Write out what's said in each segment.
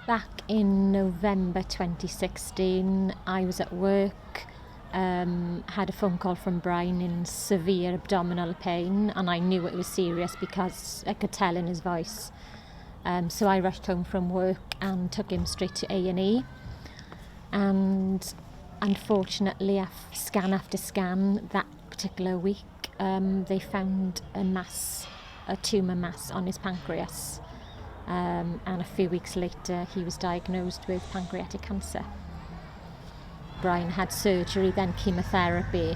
Back in November 2016, I was at work, had a phone call from Brian in severe abdominal pain, and I knew it was serious because I could tell in his voice. So I rushed home from work and took him straight to A&E. And unfortunately, scan after scan that particular week, they found a tumour mass on his pancreas. And a few weeks later he was diagnosed with pancreatic cancer. Brian had surgery, then chemotherapy.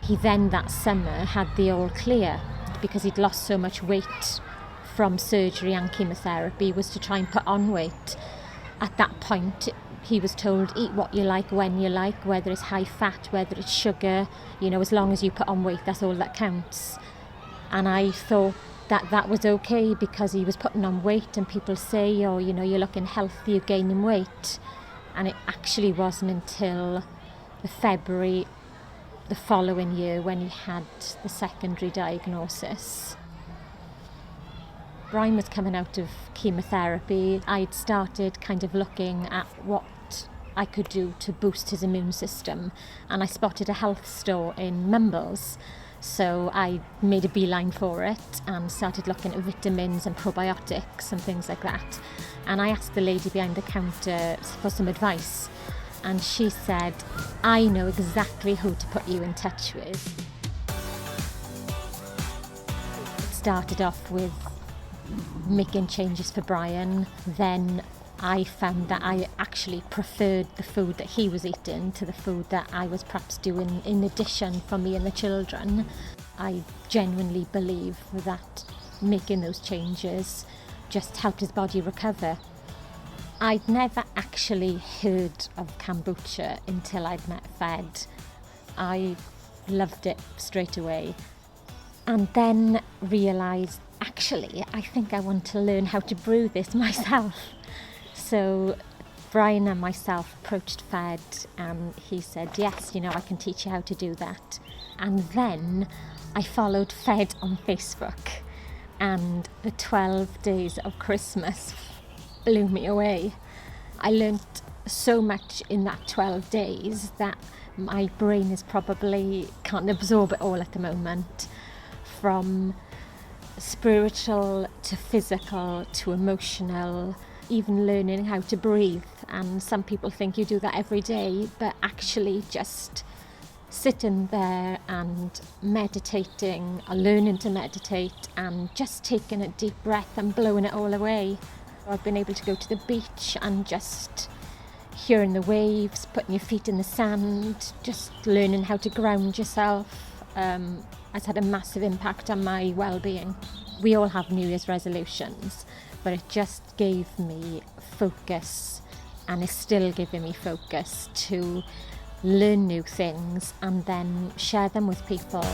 He then that summer had the all clear because he'd lost so much weight from surgery and chemotherapy, was to try and put on weight. At that point he was told, eat what you like, when you like, whether it's high fat, whether it's sugar, as long as you put on weight, that's all that counts. And I thought that was okay because he was putting on weight, and people say, you're looking healthy, you're gaining weight. And it actually wasn't until February the following year when he had the secondary diagnosis. Brian was coming out of chemotherapy. I'd started kind of looking at what I could do to boost his immune system, and I spotted a health store in Mumbles. So I made a beeline for it and started looking at vitamins and probiotics and things like that. And I asked the lady behind the counter for some advice. And she said, I know exactly who to put you in touch with. It started off with making changes for Brian. Then I found that I actually preferred the food that he was eating to the food that I was perhaps doing in addition for me and the children. I genuinely believe that making those changes just helped his body recover. I'd never actually heard of kombucha until I'd met Fed. I loved it straight away, and then realised, actually, I think I want to learn how to brew this myself. So Brian and myself approached Fed, and he said, yes, I can teach you how to do that. And then I followed Fed on Facebook, and the 12 days of Christmas blew me away. I learnt so much in that 12 days that my brain is probably can't absorb it all at the moment, from spiritual to physical to emotional, even learning how to breathe. And some people think you do that every day, but actually just sitting there and meditating, or learning to meditate, and just taking a deep breath and blowing it all away. I've been able to go to the beach and just hearing the waves, putting your feet in the sand, just learning how to ground yourself has had a massive impact on my well-being. We all have New Year's resolutions, but it just gave me focus, and is still giving me focus to learn new things and then share them with people.